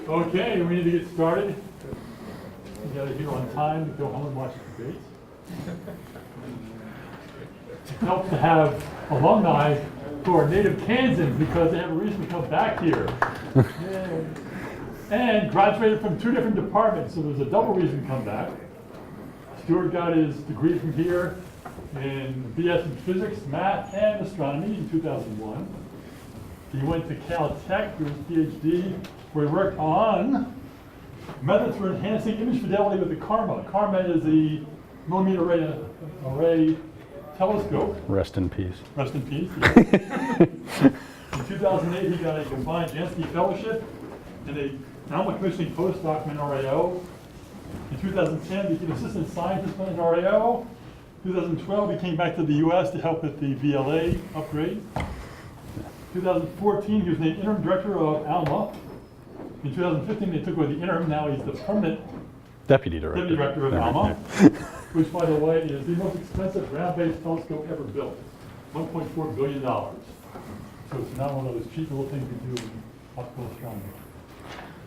Okay, we need to get started. You got to here on time to go home and watch the debates. It helps to have alumni who are native Kansans because they have a reason to come back here. And graduated from 2 different departments, so there's a double reason to come back. Stuart got his degree from here in BS in physics, math, and astronomy in 2001. He went to Caltech for his PhD, where he worked on methods for enhancing image fidelity with the Karma. Karma is a millimeter array telescope. Rest in peace. Rest in peace. Yeah. In 2008, he got a combined Jansky Fellowship and a Alma commissioning postdoc in RAO. In 2010, he became assistant scientist in RAO. 2012, he came back to the U.S. to help with the VLA upgrade. 2014, he was named interim director of Alma. In 2015, they took away the interim. Now he's the permanent Deputy director of Alma, which, by the way, is the most expensive ground-based telescope ever built, $1.4 billion. So it's not one of those cheap little things we do in optical astronomy.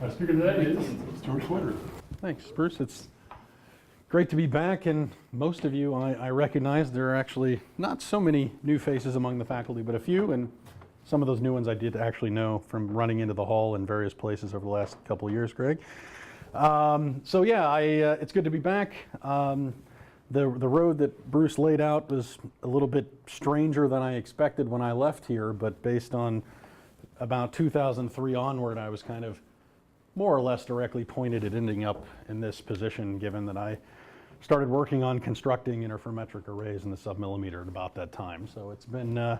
Our speaker today is Stuartt Corder. Thanks, Bruce. It's great to be back, and most of you I recognize. There are actually not so many new faces among the faculty, but a few, and some of those new ones I did actually know from running into the hall in various places over the last couple of years, Greg. So yeah, it's good to be back. The road that Bruce laid out was a little bit stranger than I expected when I left here, but based on about 2003 onward, I was kind of more or less directly pointed at ending up in this position, given that I started working on constructing interferometric arrays in the submillimeter at about that time. So it's been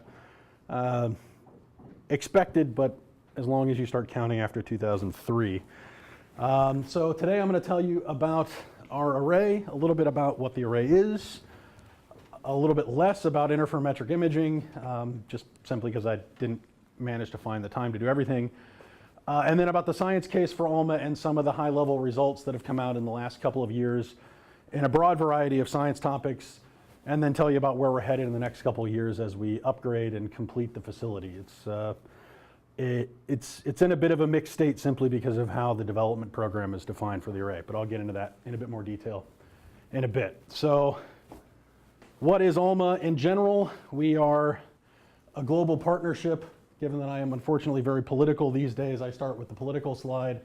expected, but as long as you start counting after 2003. So today I'm going to tell you about our array, a little bit about what the array is, a little bit less about interferometric imaging, just simply because I didn't manage to find the time to do everything, and then about the science case for Alma and some of the high-level results that have come out in the last couple of years in a broad variety of science topics, and then tell you about where we're headed in the next couple of years as we upgrade and complete the facility. It's in a bit of a mixed state simply because of how the development program is defined for the array, but I'll get into that in a bit more detail in a bit. So what is Alma in general? We are a global partnership. Given that I am unfortunately very political these days, I start with the political slide.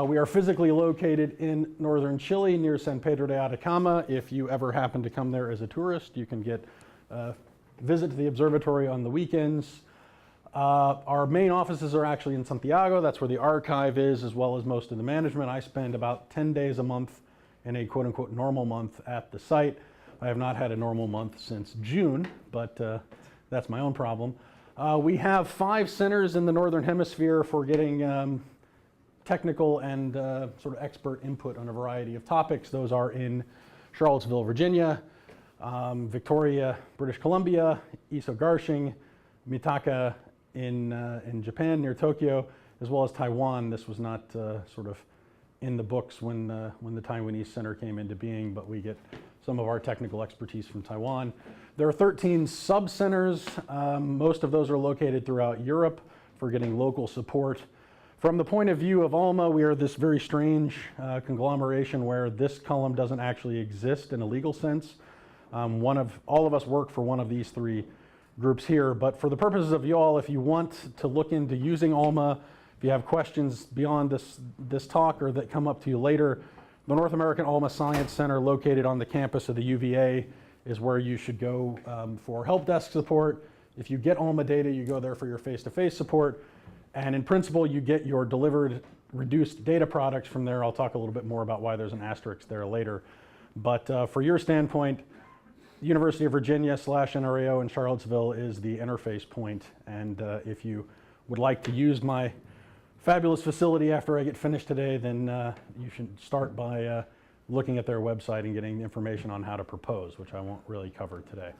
We are physically located in northern Chile near San Pedro de Atacama. If you ever happen to come there as a tourist, you can get a visit to the observatory on the weekends. Our main offices are actually in Santiago. That's where the archive is, as well as most of the management. I spend about 10 days a month in a quote-unquote normal month at the site. I have not had a normal month since June, but that's my own problem. We have 5 centers in the Northern Hemisphere for getting technical and sort of expert input on a variety of topics. Those are in Charlottesville, Virginia, Victoria, British Columbia, Iso-Garching, Mitaka in Japan near Tokyo, as well as Taiwan. This was not sort of in the books when the Taiwanese Center came into being, but we get some of our technical expertise from Taiwan. There are 13 sub-centers. Most of those are located throughout Europe for getting local support. From the point of view of Alma, we are this very strange conglomeration where this column doesn't actually exist in a legal sense. All of us work for one of these 3 groups here, but for the purposes of y'all, if you want to look into using Alma, if you have questions beyond this talk or that come up to you later, the North American Alma Science Center, located on the campus of the UVA, is where you should go for help desk support. If you get Alma data, you go there for your face-to-face support. And in principle, you get your delivered reduced data products from there. I'll talk a little bit more about why there's an asterisk there later. But for your standpoint, University of Virginia / NRAO in Charlottesville is the interface point. And if you would like to use my fabulous facility after I get finished today, then you should start by looking at their website and getting information on how to propose, which I won't really cover today.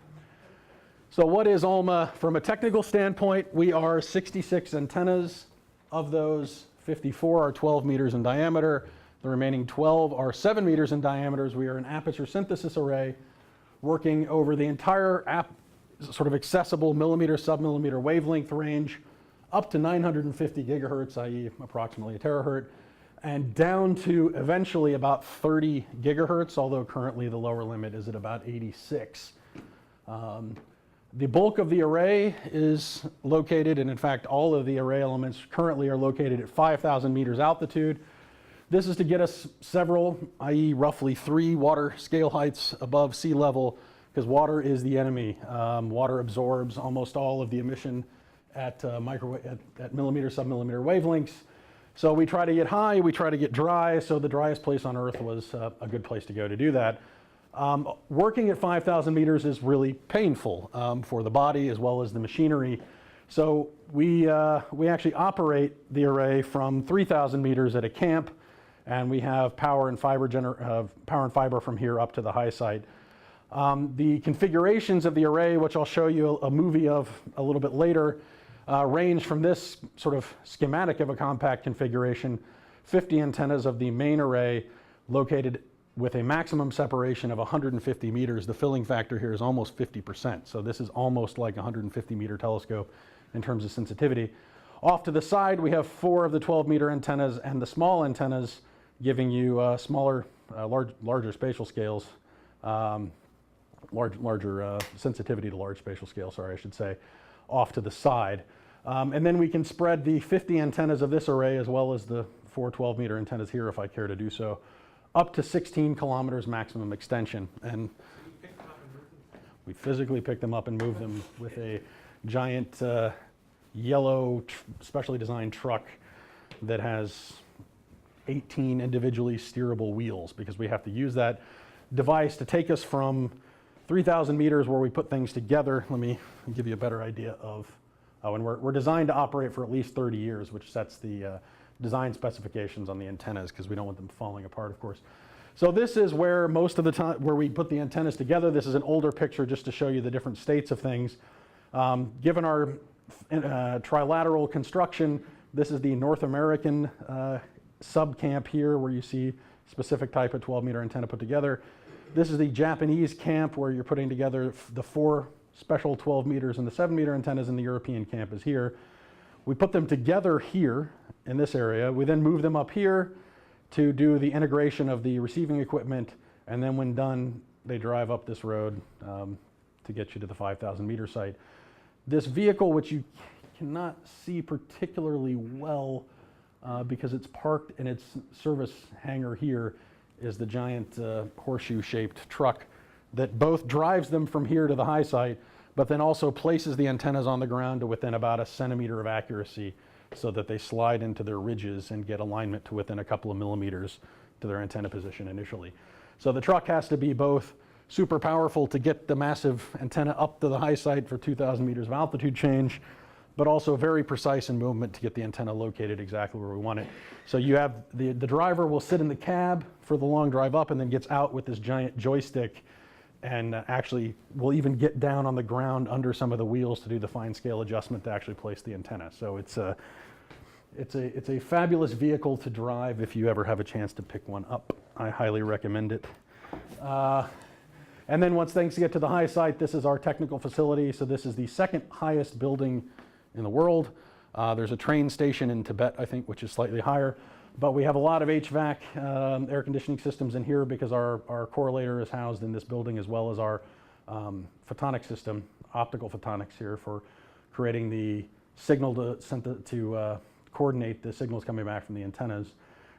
So what is Alma from a technical standpoint? We are 66 antennas. Of those, 54 are 12 meters in diameter. The remaining 12 are 7 meters in diameter. We are an aperture synthesis array working over the entire sort of accessible millimeter, submillimeter wavelength range up to 950 gigahertz, i.e. approximately a terahertz, and down to eventually about 30 gigahertz, although currently the lower limit is at about 86. The bulk of the array is located, and in fact all of the array elements currently are located at 5,000 meters altitude. This is to get us several, i.e. roughly 3 water scale heights above sea level, because water is the enemy. Water absorbs almost all of the emission at millimeter, submillimeter wavelengths. So we try to get high, we try to get dry, so the driest place on Earth was a good place to go to do that. Working at 5,000 meters is really painful for the body as well as the machinery. So we actually operate the array from 3,000 meters at a camp, and we have power and fiber from here up to the high site. The configurations of the array, which I'll show you a movie of a little bit later, range from this sort of schematic of a compact configuration, 50 antennas of the main array located with a maximum separation of 150 meters. The filling factor here is almost 50%, so this is almost like a 150 meter telescope in terms of sensitivity. Off to the side, we have 4 of the 12 meter antennas and the small antennas giving you larger spatial scales, larger sensitivity to large spatial scale, sorry, I should say, off to the side. And then we can spread the 50 antennas of this array as well as the 4 12 meter antennas here if I care to do so, up to 16 kilometers maximum extension. And we physically pick them up and move them with a giant yellow specially designed truck that has 18 individually steerable wheels, because we have to use that device to take us from 3,000 meters where we put things together. Let me give you a better idea of, and we're designed to operate for at least 30 years, which sets the design specifications on the antennas, because we don't want them falling apart, of course. So this is where most of the time, where we put the antennas together. This is an older picture just to show you the different states of things. Given our trilateral construction, this is the North American sub-camp here, where you see specific type of 12 meter antenna put together. This is the Japanese camp, where you're putting together the 4 special 12 meters and the 7 meter antennas, and the European camp is here. We put them together here in this area. We then move them up here to do the integration of the receiving equipment, and then when done, they drive up this road to get you to the 5,000 meter site. This vehicle, which you cannot see particularly well because it's parked in its service hangar here, is the giant horseshoe-shaped truck that both drives them from here to the high site, but then also places the antennas on the ground to within about a centimeter of accuracy, so that they slide into their ridges and get alignment to within a couple of millimeters to their antenna position initially. So the truck has to be both super powerful to get the massive antenna up to the high site for 2,000 meters of altitude change, but also very precise in movement to get the antenna located exactly where we want it. So you have the driver will sit in the cab for the long drive up, and then gets out with this giant joystick, and actually will even get down on the ground under some of the wheels to do the fine scale adjustment to actually place the antenna. So it's a fabulous vehicle to drive if you ever have a chance to pick one up. I highly recommend it. And then once things get to the high site, this is our technical facility. So this is the 2nd highest building in the world. There's a train station in Tibet, I think, which is slightly higher. But we have a lot of HVAC air conditioning systems in here, because our correlator is housed in this building, as well as our photonic system, optical photonics here, for creating the signal to coordinate the signals coming back from the antennas.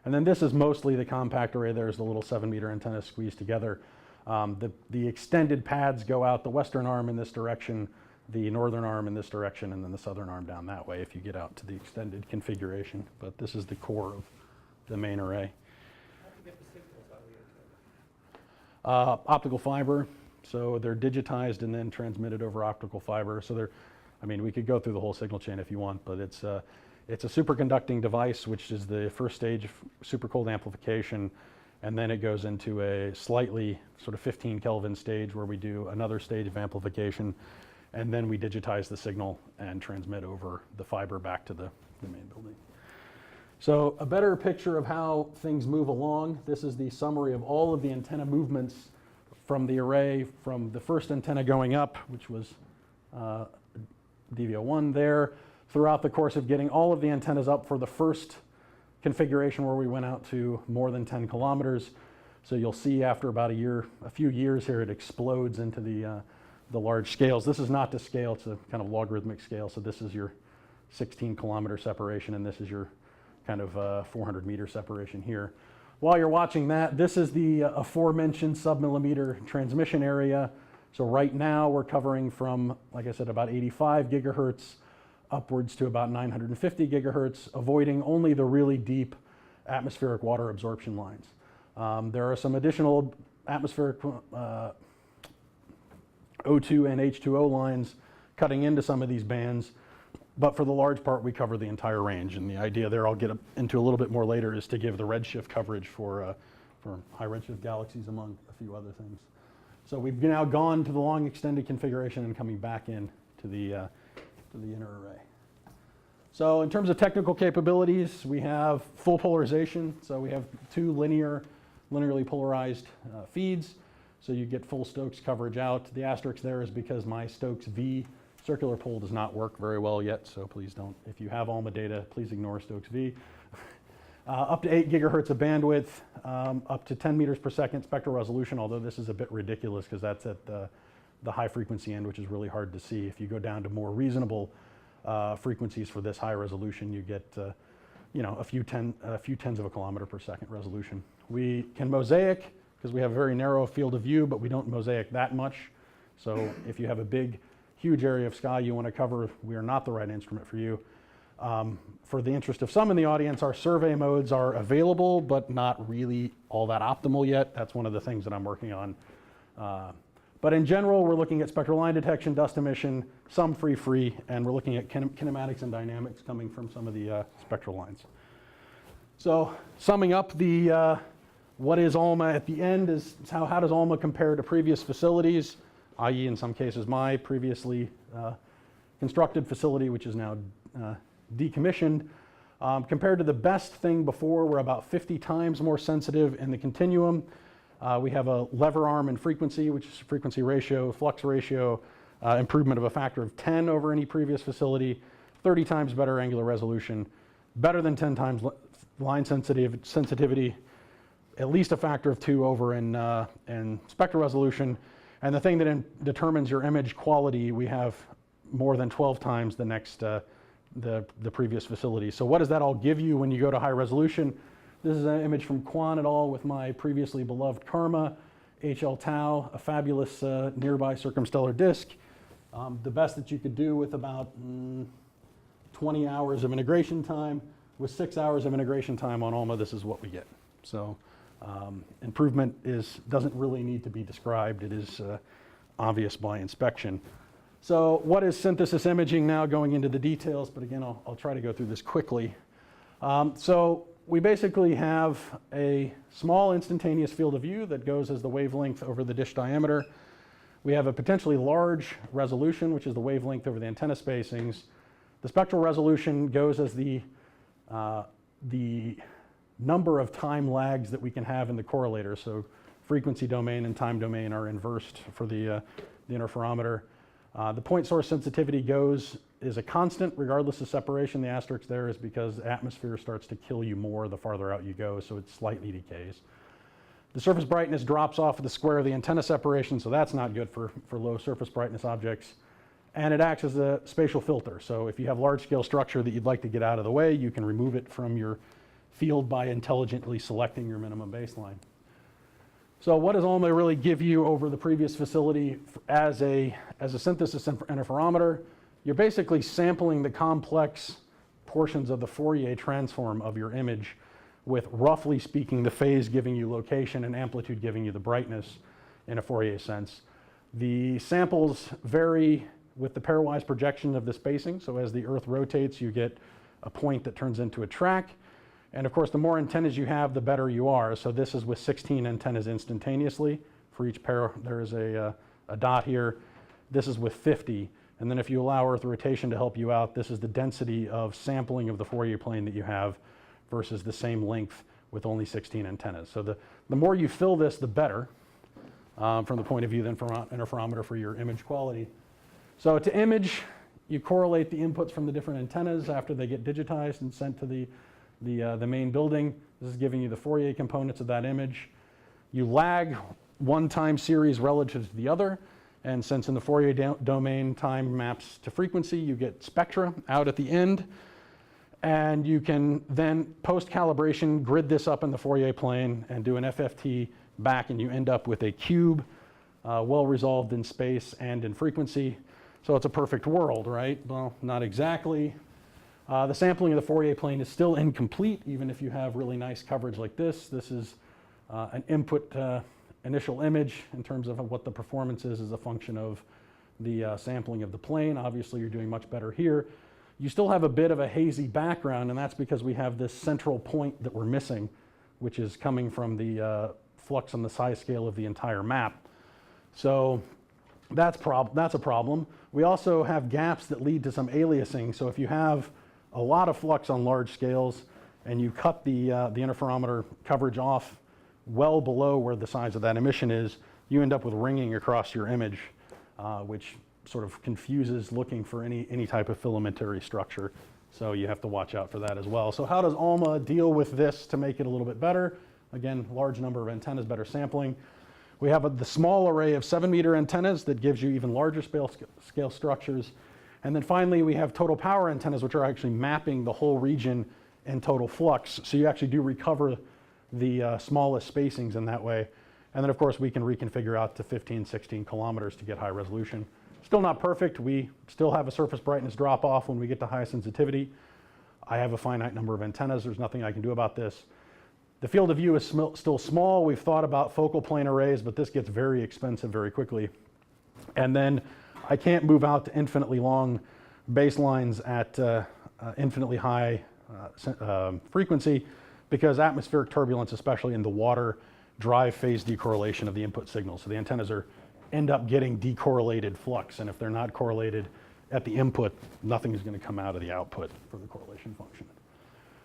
And then this is mostly the compact array. There's the little 7 meter antenna squeezed together. The extended pads go out the western arm in this direction, the northern arm in this direction, and then the southern arm down that way if you get out to the extended configuration. But this is the core of the main array. How do you get the signals out of the antenna? Optical fiber, so they're digitized and then transmitted over optical fiber. So we could go through the whole signal chain if you want, but it's a superconducting device, which is the first stage of supercold amplification, and then it goes into a slightly sort of 15 Kelvin stage where we do another stage of amplification, and then we digitize the signal and transmit over the fiber back to the main building. So a better picture of how things move along. This is the summary of all of the antenna movements from the array, from the first antenna going up, which was DVO1 there, throughout the course of getting all of the antennas up for the first configuration where we went out to more than 10 kilometers. So you'll see after about a few years here, it explodes into the large scales. This is not to scale, it's a kind of logarithmic scale. So this is your 16 kilometer separation, and this is your kind of 400 meter separation here. While you're watching that, this is the aforementioned submillimeter transmission area. So right now we're covering from, like I said, about 85 gigahertz upwards to about 950 gigahertz, avoiding only the really deep atmospheric water absorption lines. There are some additional atmospheric O2 and H2O lines cutting into some of these bands, but for the large part, we cover the entire range. And the idea there, I'll get into a little bit more later, is to give the redshift coverage for high redshift galaxies, among a few other things. So we've now gone to the long extended configuration and coming back in to the inner array. So in terms of technical capabilities, we have full polarization. So we have two linearly polarized feeds. So you get full Stokes coverage out. The asterisk there is because my Stokes V circular pole does not work very well yet. So please don't, if you have Alma data, please ignore Stokes V. Up to 8 gigahertz of bandwidth, up to 10 meters per second spectral resolution, although this is a bit ridiculous because that's at the high frequency end, which is really hard to see. If you go down to more reasonable frequencies for this high resolution, you get a few tens of a kilometer per second resolution. We can mosaic because we have a very narrow field of view, but we don't mosaic that much. So if you have a huge area of sky you want to cover, we are not the right instrument for you. For the interest of some in the audience, our survey modes are available, but not really all that optimal yet. That's one of the things that I'm working on. But in general, we're looking at spectral line detection, dust emission, some free, and we're looking at kinematics and dynamics coming from some of the spectral lines. So summing up what is Alma at the end is how does Alma compare to previous facilities, i.e. in some cases my previously constructed facility, which is now decommissioned. Compared to the best thing before, we're about 50 times more sensitive in the continuum. We have a lever arm in frequency, which is frequency ratio, flux ratio, improvement of a factor of 10 over any previous facility, 30 times better angular resolution, better than 10 times line sensitivity, at least a factor of 2 over in spectral resolution. And the thing that determines your image quality, we have more than 12 times the next the previous facility. So what does that all give you when you go to high resolution? This is an image from Kwan et al. With my previously beloved Karma, HL Tau, a fabulous nearby circumstellar disk. The best that you could do with about 20 hours of integration time. With 6 hours of integration time on Alma, this is what we get. So improvement doesn't really need to be described. It is obvious by inspection. So what is synthesis imaging now, going into the details, but again, I'll try to go through this quickly. So we basically have a small instantaneous field of view that goes as the wavelength over the dish diameter. We have a potentially large resolution, which is the wavelength over the antenna spacings. The spectral resolution goes as the number of time lags that we can have in the correlator. So frequency domain and time domain are inversed for the interferometer. The point source sensitivity is a constant regardless of separation. The asterisk there is because the atmosphere starts to kill you more the farther out you go, so it slightly decays. The surface brightness drops off of the square of the antenna separation, so that's not good for low surface brightness objects. And it acts as a spatial filter. So if you have large scale structure that you'd like to get out of the way, you can remove it from your field by intelligently selecting your minimum baseline. So what does Alma really give you over the previous facility as a synthesis interferometer? You're basically sampling the complex portions of the Fourier transform of your image, with, roughly speaking, the phase giving you location and amplitude giving you the brightness in a Fourier sense. The samples vary with the pairwise projection of the spacing. So as the Earth rotates, you get a point that turns into a track. And of course, the more antennas you have, the better you are. So this is with 16 antennas instantaneously. For each pair, there is a dot here. This is with 50. And then if you allow Earth rotation to help you out, this is the density of sampling of the Fourier plane that you have versus the same length with only 16 antennas. So the more you fill this, the better from the point of view then from interferometer for your image quality. So to image, you correlate the inputs from the different antennas after they get digitized and sent to the main building. This is giving you the Fourier components of that image. You lag one time series relative to the other, and since in the Fourier domain time maps to frequency, you get spectra out at the end. And you can then, post-calibration, grid this up in the Fourier plane and do an FFT back, and you end up with a cube, well resolved in space and in frequency. So it's a perfect world, right? Well, not exactly. The sampling of the Fourier plane is still incomplete, even if you have really nice coverage like this. This is an input initial image in terms of what the performance is as a function of the sampling of the plane. Obviously, you're doing much better here. You still have a bit of a hazy background, and that's because we have this central point that we're missing, which is coming from the flux on the size scale of the entire map. So that's a problem. We also have gaps that lead to some aliasing. So if you have a lot of flux on large scales and you cut the interferometer coverage off well below where the size of that emission is, you end up with ringing across your image, which sort of confuses looking for any type of filamentary structure. So you have to watch out for that as well. So how does ALMA deal with this to make it a little bit better? Again, large number of antennas, better sampling. We have the small array of 7-meter antennas that gives you even larger scale structures. And then finally, we have total power antennas, which are actually mapping the whole region in total flux. So you actually do recover the smallest spacings in that way. And then of course, we can reconfigure out to 15, 16 kilometers to get high resolution. Still not perfect. We still have a surface brightness drop off when we get to high sensitivity. I have a finite number of antennas. There's nothing I can do about this. The field of view is still small. We've thought about focal plane arrays, but this gets very expensive very quickly. And then I can't move out to infinitely long baselines at infinitely high frequency because atmospheric turbulence, especially in the water, drive phase decorrelation of the input signal. So the antennas end up getting decorrelated flux, and if they're not correlated at the input, nothing is going to come out of the output for the correlation function.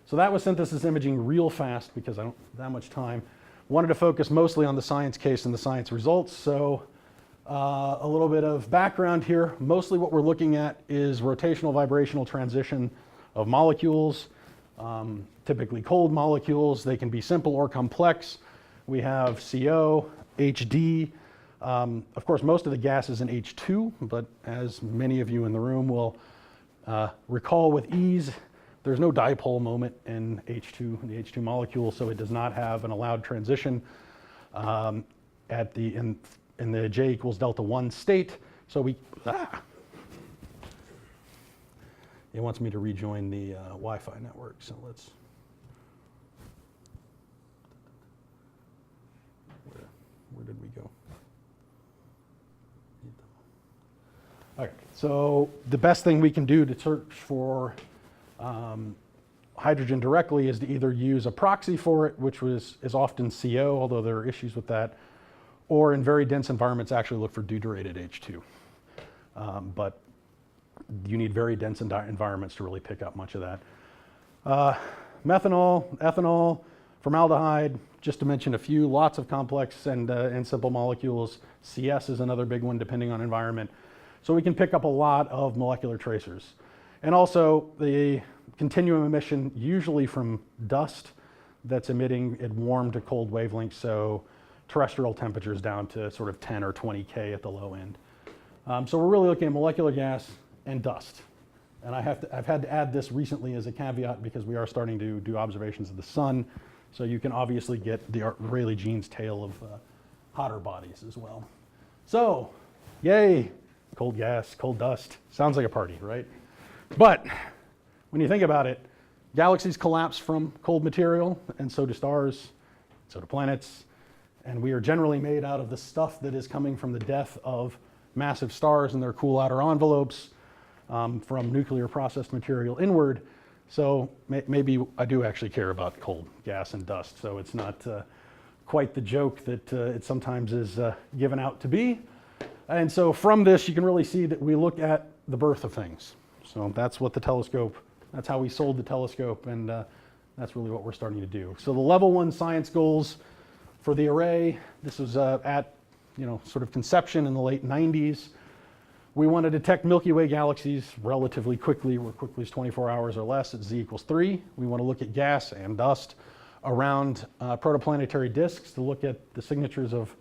So that was synthesis imaging real fast because I don't have that much time. Wanted to focus mostly on the science case and the science results. So a little bit of background here. Mostly what we're looking at is rotational vibrational transition of molecules, typically cold molecules. They can be simple or complex. We have CO, HD. Of course, most of the gas is in H2, but as many of you in the room will recall with ease, there's no dipole moment in H2, the H2 molecule, so it does not have an allowed transition in the J equals delta 1 state. So it wants me to rejoin the Wi-Fi network, so let's. Where did we go? Okay, so the best thing we can do to search for hydrogen directly is to either use a proxy for it, which is often CO, although there are issues with that, or in very dense environments actually look for deuterated H2. But you need very dense environments to really pick up much of that. Methanol, ethanol, formaldehyde, just to mention a few, lots of complex and simple molecules. CS is another big one depending on environment. So we can pick up a lot of molecular tracers. And also the continuum emission, usually from dust that's emitting at warm to cold wavelengths, so terrestrial temperatures down to sort of 10 or 20 K at the low end. So we're really looking at molecular gas and dust. And I've had to add this recently as a caveat because we are starting to do observations of the sun. So you can obviously get the Rayleigh-Jean's tail of hotter bodies as well. So, yay, cold gas, cold dust. Sounds like a party, right? But when you think about it, galaxies collapse from cold material, and so do stars, so do planets. And we are generally made out of the stuff that is coming from the death of massive stars and their cool outer envelopes from nuclear processed material inward. So maybe I do actually care about cold gas and dust. So it's not quite the joke that it sometimes is given out to be. And so from this, you can really see that we look at the birth of things. So that's what the telescope, that's how we sold the telescope, and that's really what we're starting to do. So the level 1 science goals for the array, this was at sort of conception in the late 90s. We want to detect Milky Way galaxies relatively quickly, where quickly is 24 hours or less at z equals 3. We want to look at gas and dust around protoplanetary disks to look at the signatures of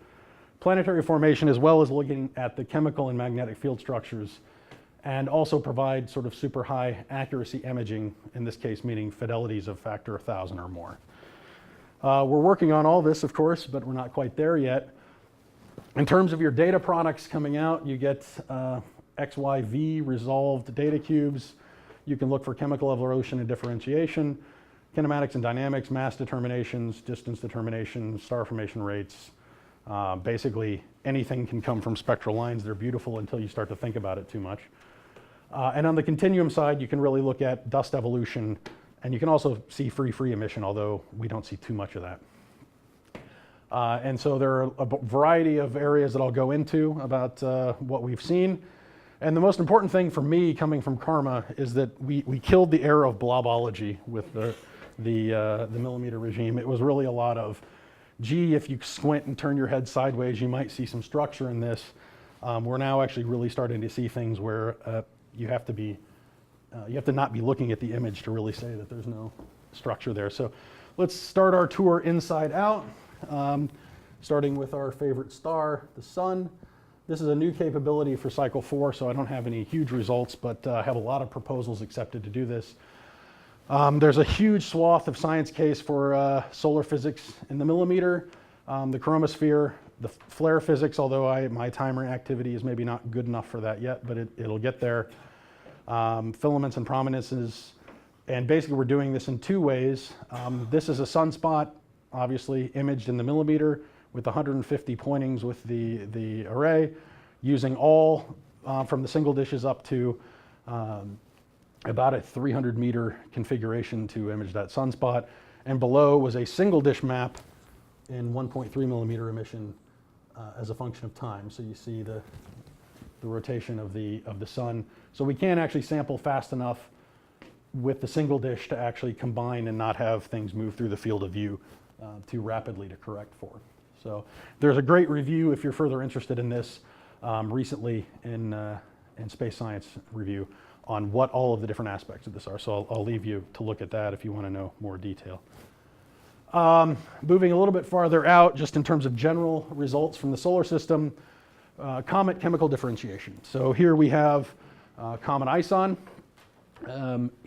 planetary formation, as well as looking at the chemical and magnetic field structures, and also provide sort of super high accuracy imaging, in this case meaning fidelities of factor 1,000 or more. We're working on all this, of course, but we're not quite there yet. In terms of your data products coming out, you get XYV resolved data cubes. You can look for chemical evolution and differentiation, kinematics and dynamics, mass determinations, distance determinations, star formation rates. Basically, anything can come from spectral lines. They're beautiful until you start to think about it too much. And on the continuum side, you can really look at dust evolution, and you can also see free emission, although we don't see too much of that. And so there are a variety of areas that I'll go into about what we've seen. And the most important thing for me coming from Karma is that we killed the era of blobology with the millimeter regime. It was really a lot of, gee, if you squint and turn your head sideways, you might see some structure in this. We're now actually really starting to see things where you have to not be looking at the image to really say that there's no structure there. So let's start our tour inside out. Starting with our favorite star, the sun. This is a new capability for cycle 4, so I don't have any huge results, but I have a lot of proposals accepted to do this. There's a huge swath of science case for solar physics in the millimeter, the chromosphere, the flare physics, although my timer activity is maybe not good enough for that yet, but it'll get there. Filaments and prominences, and basically we're doing this in 2 ways. This is a sunspot, obviously imaged in the millimeter with 150 pointings with the array, using all from the single dishes up to about a 300 meter configuration to image that sunspot. And below was a single dish map in 1.3 millimeter emission as a function of time. So you see the rotation of the sun. So we can actually sample fast enough with the single dish to actually combine and not have things move through the field of view too rapidly to correct for. So there's a great review if you're further interested in this recently in Space Science Review on what all of the different aspects of this are. So I'll leave you to look at that if you want to know more detail. Moving a little bit farther out, just in terms of general results from the solar system, comet chemical differentiation. So here we have comet ISON.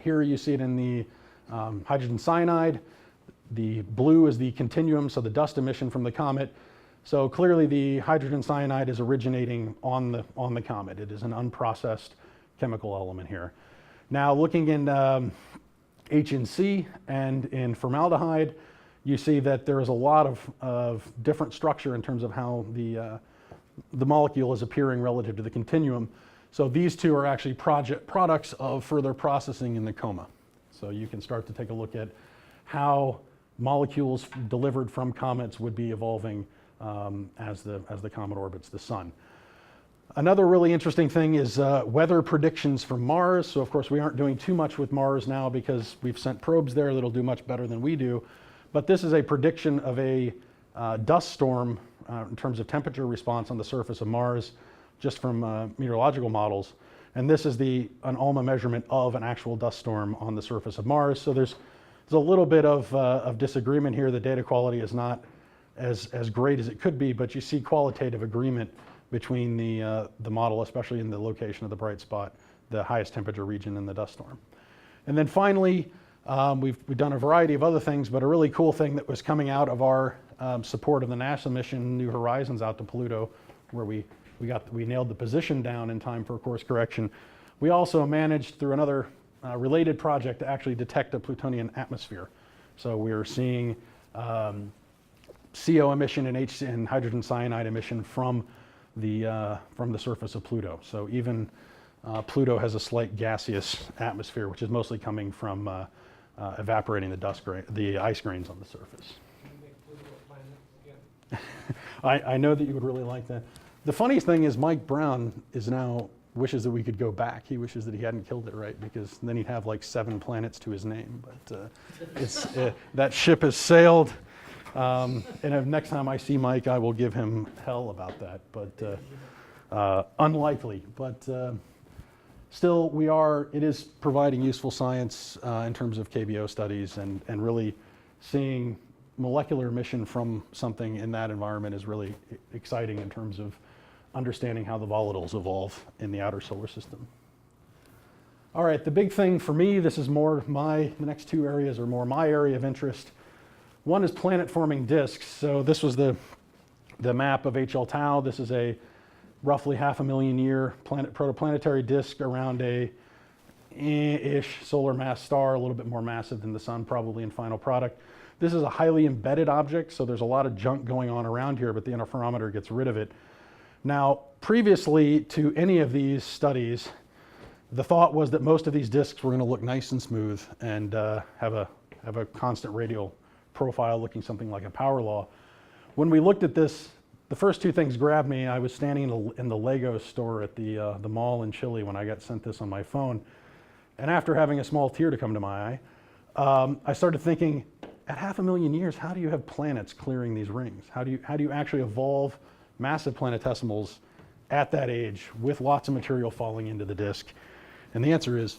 Here you see it in the hydrogen cyanide. The blue is the continuum, so the dust emission from the comet. So clearly the hydrogen cyanide is originating on the comet. It is an unprocessed chemical element here. Now looking in HNC and in formaldehyde, you see that there is a lot of different structure in terms of how the molecule is appearing relative to the continuum. So these two are actually products of further processing in the coma. So you can start to take a look at how molecules delivered from comets would be evolving as the comet orbits the sun. Another really interesting thing is weather predictions for Mars. So of course we aren't doing too much with Mars now because we've sent probes there that'll do much better than we do. But this is a prediction of a dust storm in terms of temperature response on the surface of Mars, just from meteorological models. And this is an Alma measurement of an actual dust storm on the surface of Mars. So there's a little bit of disagreement here. The data quality is not as great as it could be, but you see qualitative agreement between the model, especially in the location of the bright spot, the highest temperature region in the dust storm. And then finally, we've done a variety of other things, but a really cool thing that was coming out of our support of the NASA mission New Horizons out to Pluto, where we nailed the position down in time for course correction. We also managed through another related project to actually detect a plutonian atmosphere. So we're seeing CO emission and hydrogen cyanide emission from the surface of Pluto. So even Pluto has a slight gaseous atmosphere, which is mostly coming from evaporating the ice grains on the surface. Can you make Pluto a planet again? I know that you would really like that. The funniest thing is Mike Brown wishes that we could go back. He wishes that he hadn't killed it, right? Because then he'd have like 7 planets to his name. But that ship has sailed. And next time I see Mike, I will give him hell about that. But Unlikely, but still it is providing useful science in terms of KBO studies, and really seeing molecular emission from something in that environment is really exciting in terms of understanding how the volatiles evolve in the outer solar system. All right, the big thing for me, this is more the next two areas are more my area of interest. One is planet-forming disks. So this was the map of HL Tau. This is a roughly 500,000 year protoplanetary disk around a ish solar mass star, a little bit more massive than the sun probably in final product. This is a highly embedded object, so there's a lot of junk going on around here, but the interferometer gets rid of it. Now, previously to any of these studies, the thought was that most of these disks were going to look nice and smooth and have a constant radial profile looking something like a power law. When we looked at this, the first two things grabbed me. I was standing in the Lego store at the mall in Chile when I got sent this on my phone. And after having a small tear to come to my eye, I started thinking, at 500,000 years, how do you have planets clearing these rings? How do you actually evolve massive planetesimals at that age with lots of material falling into the disk? And the answer is,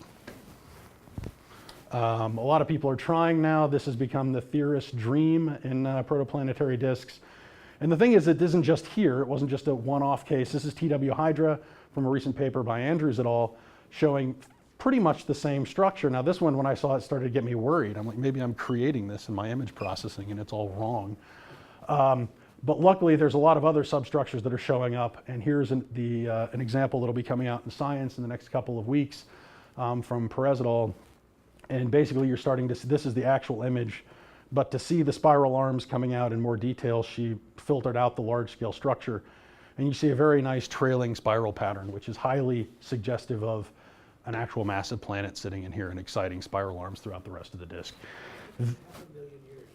a lot of people are trying now. This has become the theorist's dream in protoplanetary disks. And the thing is, it isn't just here. It wasn't just a one-off case. This is TW Hydra from a recent paper by Andrews et al. Showing pretty much the same structure. Now this one, when I saw it, started to get me worried. I'm like, maybe I'm creating this in my image processing and it's all wrong. But luckily, there's a lot of other substructures that are showing up. And here's an example that'll be coming out in Science in the next couple of weeks from Perez et al. And basically, you're starting to see, this is the actual image. But to see the spiral arms coming out in more detail, she filtered out the large-scale structure. And you see a very nice trailing spiral pattern, which is highly suggestive of an actual massive planet sitting in here and exciting spiral arms throughout the rest of the disk. 500,000 years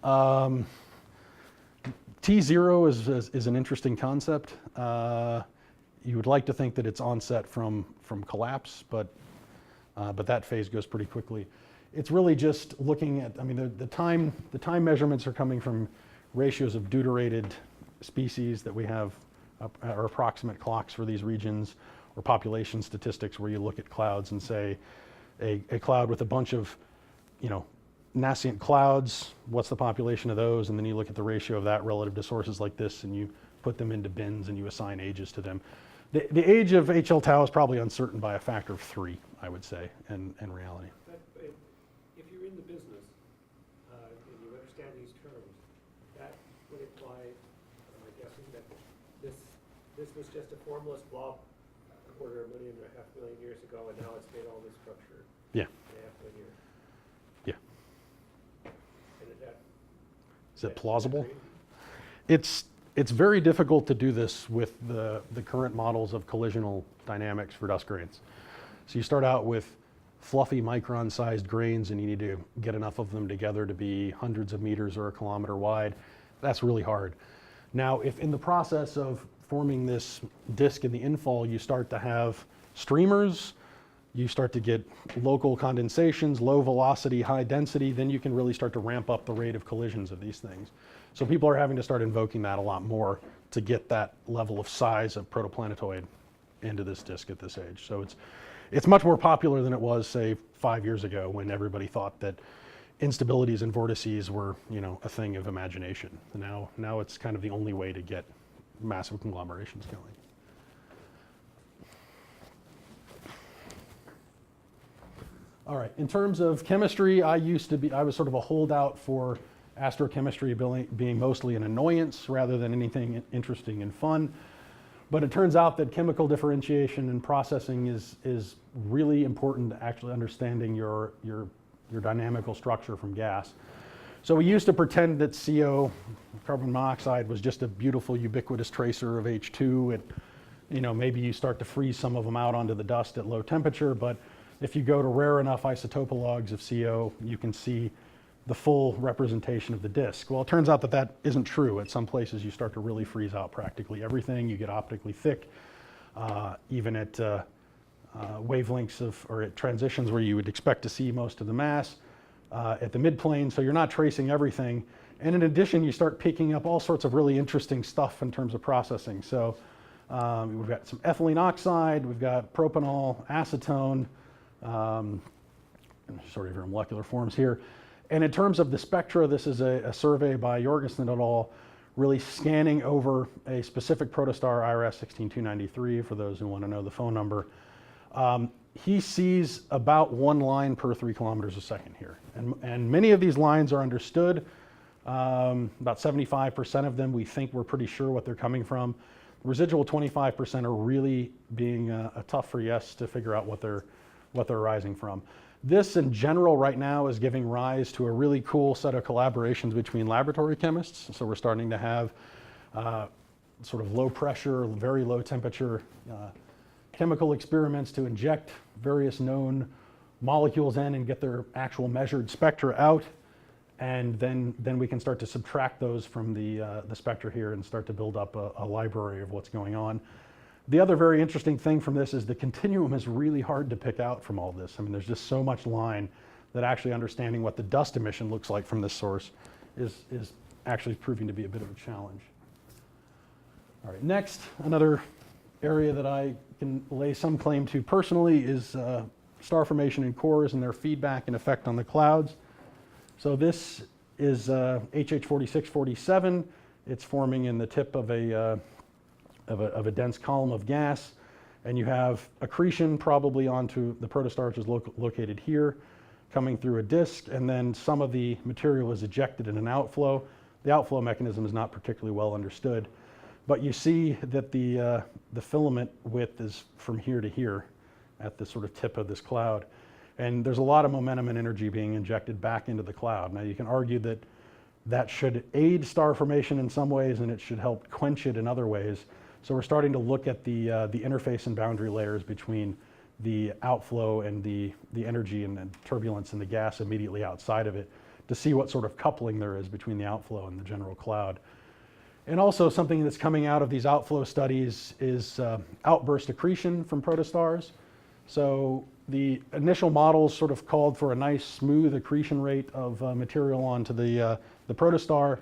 referred to. T0 is an interesting concept. You would like to think that it's onset from collapse, but that phase goes pretty quickly. It's really just looking at, I mean, the time measurements are coming from ratios of deuterated species that we have, or approximate clocks for these regions, or population statistics where you look at clouds and say a cloud with a bunch of, nascent clouds, what's the population of those? And then you look at the ratio of that relative to sources like this, and you put them into bins and you assign ages to them. The age of HL Tau is probably uncertain by a factor of 3, I would say, in reality. But if you're in the business and you understand these terms, that would imply, am I guessing, that this was just a formless blob a quarter, 1.5 million years ago, and now it's made all this structure Yeah. in 500,000 years. Yeah. And Is it plausible? It's very difficult to do this with the current models of collisional dynamics for dust grains. So you start out with fluffy micron-sized grains, and you need to get enough of them together to be hundreds of meters or a kilometer wide. That's really hard. Now, if in the process of forming this disk in the infall, you start to have streamers, you start to get local condensations, low velocity, high density, then you can really start to ramp up the rate of collisions of these things. So people are having to start invoking that a lot more to get that level of size of protoplanetoid into this disk at this age. So it's much more popular than it was, say, 5 years ago, when everybody thought that instabilities and vortices were, a thing of imagination. Now it's kind of the only way to get massive conglomerations going. All right, in terms of chemistry, I was sort of a holdout for astrochemistry being mostly an annoyance rather than anything interesting and fun. But it turns out that chemical differentiation and processing is really important to actually understanding your dynamical structure from gas. So we used to pretend that CO, carbon monoxide, was just a beautiful ubiquitous tracer of H2. Maybe you start to freeze some of them out onto the dust at low temperature, but if you go to rare enough isotopologs of CO, you can see the full representation of the disk. Well, it turns out that isn't true. At some places, you start to really freeze out practically everything. You get optically thick, even at wavelengths or at transitions where you would expect to see most of the mass at the midplane. So you're not tracing everything. And in addition, you start picking up all sorts of really interesting stuff in terms of processing. So we've got some ethylene oxide, we've got propanol, acetone, sort of your molecular forms here. And in terms of the spectra, this is a survey by Jorgensen et al., really scanning over a specific protostar, IRS 16293, for those who want to know the phone number. He sees about 1 line per 3 kilometers a second here. And many of these lines are understood. About 75% of them we think we're pretty sure what they're coming from. The residual 25% are really being a tough for yes to figure out what they're arising from. This in general right now is giving rise to a really cool set of collaborations between laboratory chemists. So we're starting to have sort of low pressure, very low temperature chemical experiments to inject various known molecules in and get their actual measured spectra out. And then we can start to subtract those from the spectra here and start to build up a library of what's going on. The other very interesting thing from this is the continuum is really hard to pick out from all this. I mean, there's just so much line that actually understanding what the dust emission looks like from this source is actually proving to be a bit of a challenge. All right, next, another area that I can lay some claim to personally is star formation in cores and their feedback and effect on the clouds. So this is HH4647. It's forming in the tip of a dense column of gas, and you have accretion probably onto the protostar, which is located here, coming through a disk, and then some of the material is ejected in an outflow. The outflow mechanism is not particularly well understood, but you see that the filament width is from here to here at the sort of tip of this cloud. And there's a lot of momentum and energy being injected back into the cloud. Now you can argue that that should aid star formation in some ways and it should help quench it in other ways. So we're starting to look at the interface and boundary layers between the outflow and the energy and the turbulence in the gas immediately outside of it to see what sort of coupling there is between the outflow and the general cloud. And also something that's coming out of these outflow studies is outburst accretion from protostars. So the initial models sort of called for a nice smooth accretion rate of material onto the protostar,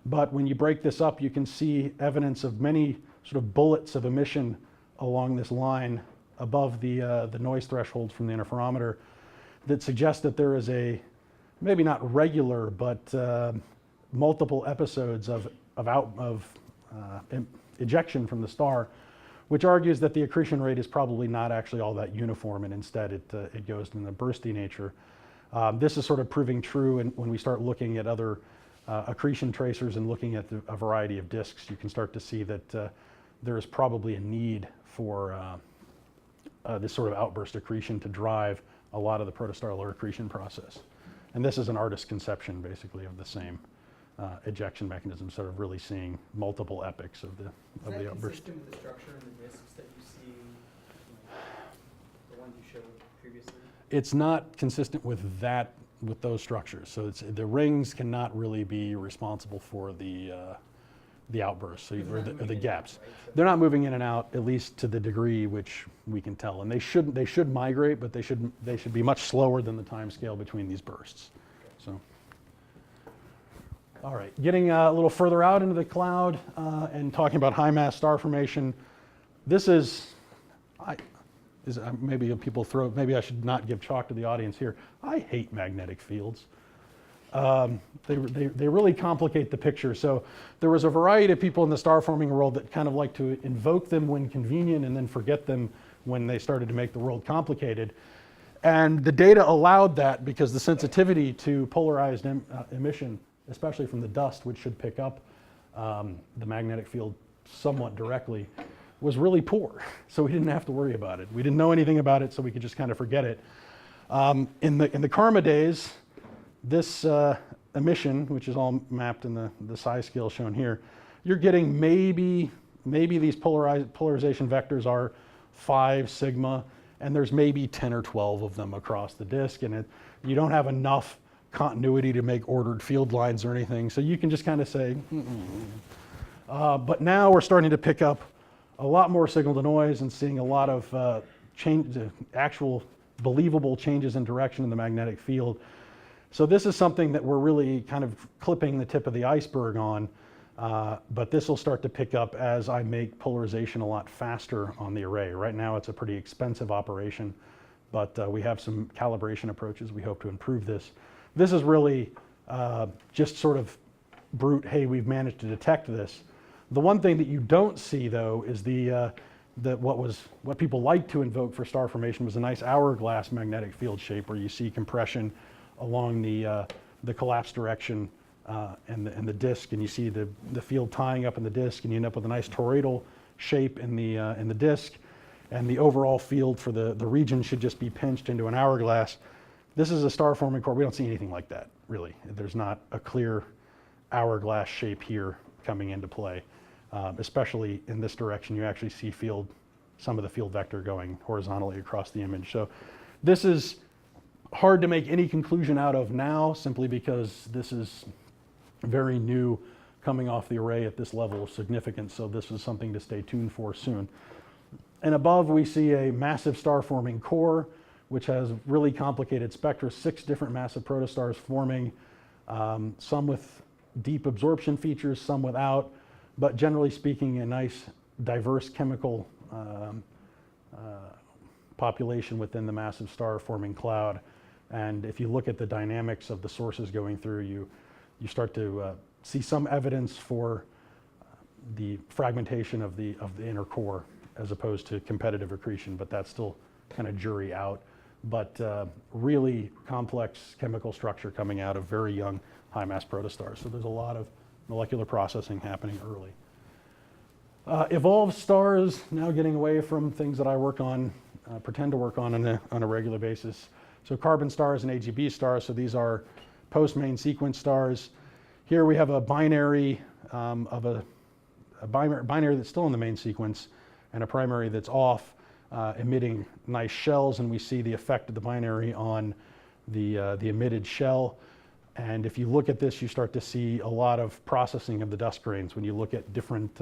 but when you break this up, you can see evidence of many sort of bullets of emission along this line above the noise thresholds from the interferometer that suggest that there is a, maybe not regular, but multiple episodes of ejection from the star, which argues that the accretion rate is probably not actually all that uniform, and instead it goes in a bursty nature. This is sort of proving true, and when we start looking at other accretion tracers and looking at a variety of disks, you can start to see that there is probably a need for this sort of outburst accretion to drive a lot of the protostar accretion process. And this is an artist's conception, basically, of the same ejection mechanism, sort of really seeing multiple epochs of the outburst. Is that consistent with the structure and the disks that you see, the ones you showed previously? It's not consistent with those structures. So the rings cannot really be responsible for the outbursts, or the gaps. Right? They're not moving in and out, at least to the degree which we can tell. And they should migrate, but they should be much slower than the time scale between these bursts. So. All right, getting a little further out into the cloud and talking about high mass star formation. This maybe people maybe I should not give chalk to the audience here. I hate magnetic fields. They really complicate the picture. So there was a variety of people in the star forming world that kind of like to invoke them when convenient and then forget them when they started to make the world complicated. And the data allowed that because the sensitivity to polarized emission, especially from the dust, which should pick up the magnetic field somewhat directly, was really poor. So we didn't have to worry about it. We didn't know anything about it, so we could just kind of forget it. In the Karma days, this emission, which is all mapped in the size scale shown here, you're getting maybe these polarization vectors are 5 sigma, and there's maybe 10 or 12 of them across the disk, and you don't have enough continuity to make ordered field lines or anything, so you can just kind of say, but now we're starting to pick up a lot more signal to noise and seeing a lot of actual believable changes in direction in the magnetic field. So this is something that we're really kind of clipping the tip of the iceberg on, but this will start to pick up as I make polarization a lot faster on the array. Right now it's a pretty expensive operation, but we have some calibration approaches. We hope to improve this. This is really just sort of brute, hey, we've managed to detect this. The one thing that you don't see though is what people like to invoke for star formation was a nice hourglass magnetic field shape where you see compression along the collapse direction and the disk, and you see the field tying up in the disk, and you end up with a nice toroidal shape in the disk, and the overall field for the region should just be pinched into an hourglass. This is a star forming core. We don't see anything like that, really. There's not a clear hourglass shape here coming into play. Especially in this direction, you actually see some of the field vector going horizontally across the image. So this is hard to make any conclusion out of now, simply because this is very new coming off the array at this level of significance. So this is something to stay tuned for soon. And above we see a massive star forming core, which has really complicated spectra, 6 different massive protostars forming, some with deep absorption features, some without, but generally speaking, a nice diverse chemical population within the massive star forming cloud. And if you look at the dynamics of the sources going through, you start to see some evidence for the fragmentation of the inner core as opposed to competitive accretion, but that's still kind of jury out. But really complex chemical structure coming out of very young high mass protostars. So there's a lot of molecular processing happening early. Evolved stars, now getting away from things that I work on, pretend to work on a regular basis. So carbon stars and AGB stars, so these are post-main sequence stars. Here we have a binary of a binary that's still in the main sequence and a primary that's off, emitting nice shells, and we see the effect of the binary on the emitted shell. And if you look at this, you start to see a lot of processing of the dust grains. When you look at different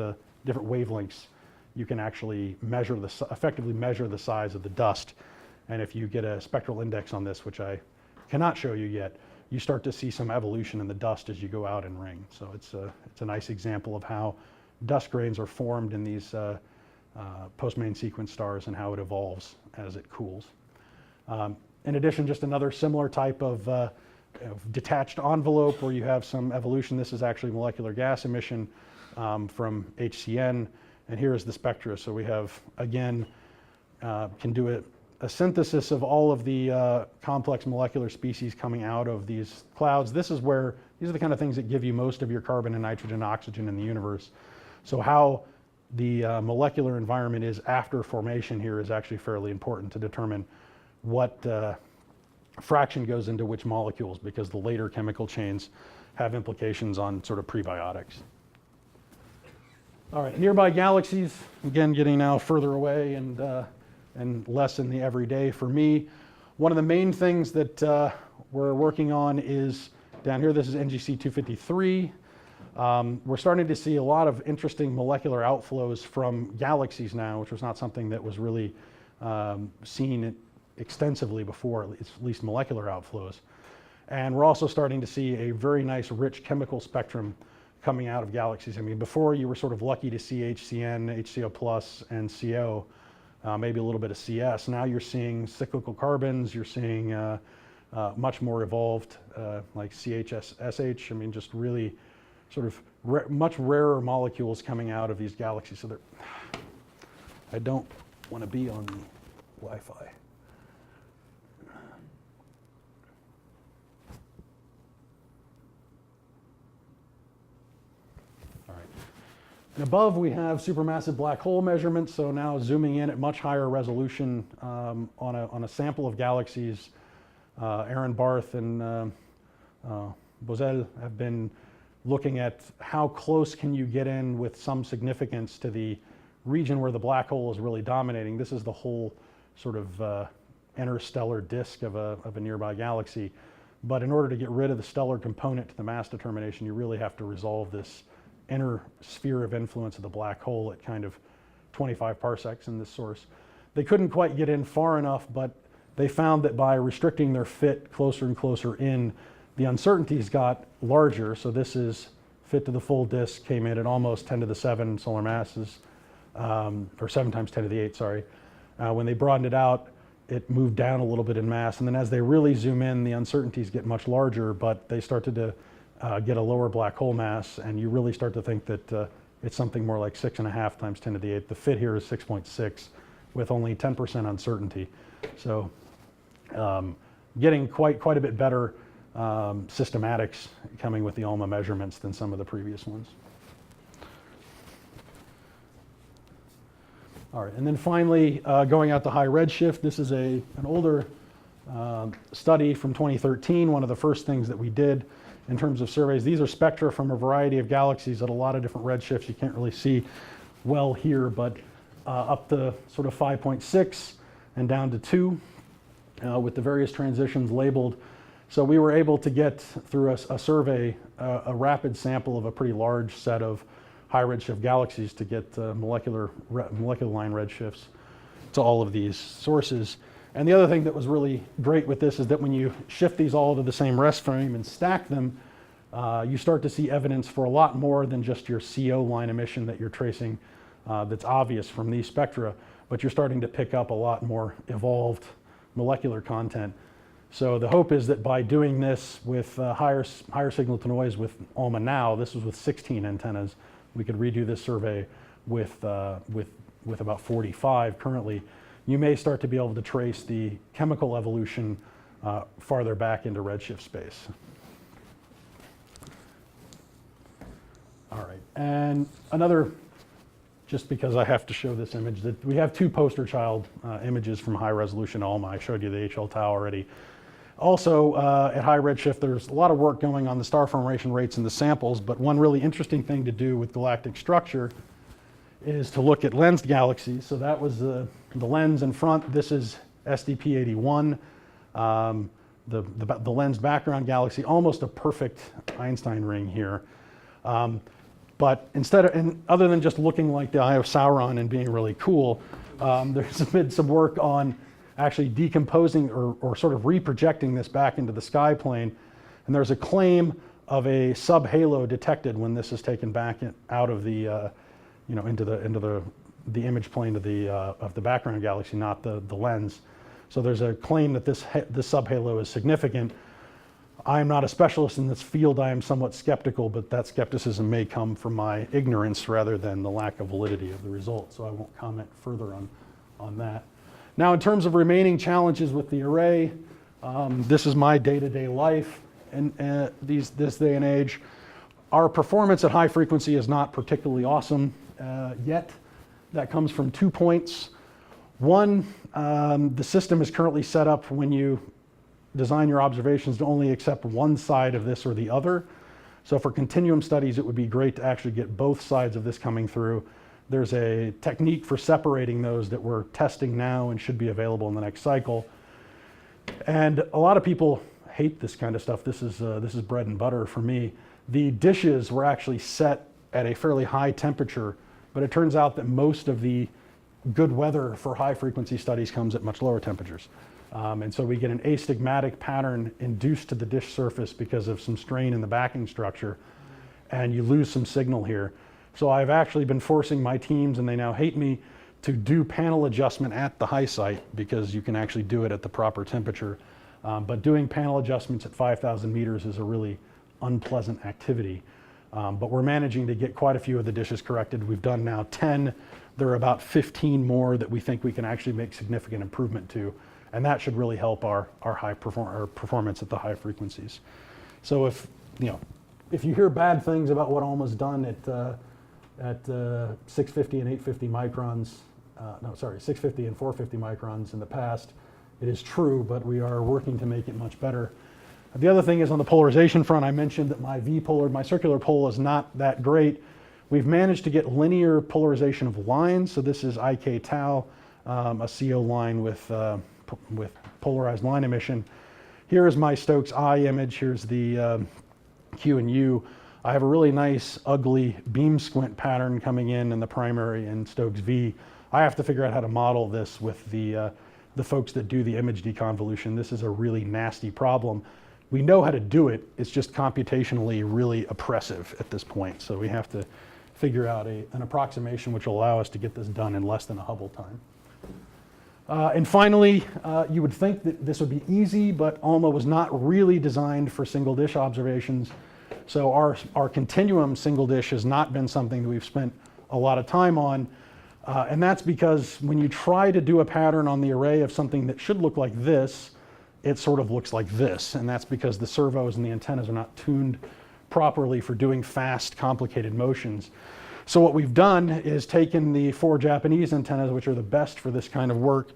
wavelengths, you can actually effectively measure the size of the dust. And if you get a spectral index on this, which I cannot show you yet, you start to see some evolution in the dust as you go out in ring. So it's a nice example of how dust grains are formed in these post-main sequence stars and how it evolves as it cools. In addition, just another similar type of detached envelope where you have some evolution. This is actually molecular gas emission from HCN, and here is the spectra. So we have, again, can do a synthesis of all of the complex molecular species coming out of these clouds. These are the kind of things that give you most of your carbon and nitrogen and oxygen in the universe. So how the molecular environment is after formation here is actually fairly important to determine what fraction goes into which molecules, because the later chemical chains have implications on sort of prebiotics. All right, nearby galaxies, again, getting now further away and less in the everyday for me. One of the main things that we're working on is down here, this is NGC 253. We're starting to see a lot of interesting molecular outflows from galaxies now, which was not something that was really seen extensively before, at least molecular outflows. And we're also starting to see a very nice rich chemical spectrum coming out of galaxies. I mean, before you were sort of lucky to see HCN, HCO+, and CO, maybe a little bit of CS. Now you're seeing cyclical carbons, you're seeing much more evolved like CHSH. I mean, just really sort of much rarer molecules coming out of these galaxies. So I don't want to be on the Wi-Fi. And above we have supermassive black hole measurements, so now zooming in at much higher resolution on a sample of galaxies. Aaron Barth and Bozel have been looking at how close can you get in with some significance to the region where the black hole is really dominating. This is the whole sort of interstellar disk of a nearby galaxy. But in order to get rid of the stellar component to the mass determination, you really have to resolve this inner sphere of influence of the black hole at kind of 25 parsecs in this source. They couldn't quite get in far enough, but they found that by restricting their fit closer and closer in, the uncertainties got larger. So this is fit to the full disk, came in at almost 10 to the 7 solar masses, or 7 times 10 to the 8, sorry. When they broadened it out, it moved down a little bit in mass. And then as they really zoom in, the uncertainties get much larger, but they started to get a lower black hole mass, and you really start to think that it's something more like 6.5 times 10 to the 8. The fit here is 6.6 with only 10% uncertainty. So getting quite a bit better systematics coming with the ALMA measurements than some of the previous ones. All right, and then finally, going out to high redshift, this is an older study from 2013, one of the first things that we did in terms of surveys. These are spectra from a variety of galaxies at a lot of different redshifts. You can't really see well here, but up to sort of 5.6 and down to 2 with the various transitions labeled. So we were able to get through a survey, a rapid sample of a pretty large set of high redshift galaxies to get molecular line redshifts to all of these sources. And the other thing that was really great with this is that when you shift these all to the same rest frame and stack them, you start to see evidence for a lot more than just your CO line emission that you're tracing that's obvious from these spectra, but you're starting to pick up a lot more evolved molecular content. So the hope is that by doing this with higher signal to noise with ALMA now, this was with 16 antennas, we could redo this survey with about 45 currently. You may start to be able to trace the chemical evolution farther back into redshift space. All right, and another, just because I have to show this image, that we have 2 poster child images from high resolution ALMA. I showed you the HL tau already. Also, at high redshift, there's a lot of work going on the star formation rates in the samples, but one really interesting thing to do with galactic structure is to look at lensed galaxies. So that was the lens in front. This is SDP81, the lensed background galaxy, almost a perfect Einstein ring here. But other than just looking like the Eye of Sauron and being really cool, there's been some work on actually decomposing or sort of reprojecting this back into the sky plane. And there's a claim of a subhalo detected when this is taken back out of the, into the image plane of the background galaxy, not the lens. So there's a claim that this subhalo is significant. I am not a specialist in this field. I am somewhat skeptical, but that skepticism may come from my ignorance rather than the lack of validity of the result. So I won't comment further on that. Now, in terms of remaining challenges with the array, this is my day-to-day life in this day and age. Our performance at high frequency is not particularly awesome yet. That comes from 2 points. One, the system is currently set up when you design your observations to only accept one side of this or the other. So for continuum studies, it would be great to actually get both sides of this coming through. There's a technique for separating those that we're testing now and should be available in the next cycle. And a lot of people hate this kind of stuff. This is bread and butter for me. The dishes were actually set at a fairly high temperature, but it turns out that most of the good weather for high frequency studies comes at much lower temperatures. And so we get an astigmatic pattern induced to the dish surface because of some strain in the backing structure, and you lose some signal here. So I've actually been forcing my teams, and they now hate me, to do panel adjustment at the high site because you can actually do it at the proper temperature. But doing panel adjustments at 5,000 meters is a really unpleasant activity. But we're managing to get quite a few of the dishes corrected. We've done now 10. There are about 15 more that we think we can actually make significant improvement to. And that should really help our performance at the high frequencies. So if you hear bad things about what ALMA's done at 650 and 850 microns, 650 and 450 microns in the past, it is true, but we are working to make it much better. The other thing is on the polarization front, I mentioned that my circular pole is not that great. We've managed to get linear polarization of lines. So this is IK tau, a CO line with polarized line emission. Here is my Stokes I image. Here's the Q and U. I have a really nice, ugly beam squint pattern coming in the primary and Stokes V. I have to figure out how to model this with the folks that do the image deconvolution. This is a really nasty problem we know how to do it. It's just computationally really oppressive at this point. So we have to figure out an approximation which will allow us to get this done in less than a Hubble time. And finally, you would think that this would be easy, but ALMA was not really designed for single dish observations. So our continuum single dish has not been something that we've spent a lot of time on. And that's because when you try to do a pattern on the array of something that should look like this, it sort of looks like this. And that's because the servos and the antennas are not tuned properly for doing fast, complicated motions. So what we've done is taken the 4 Japanese antennas, which are the best for this kind of work,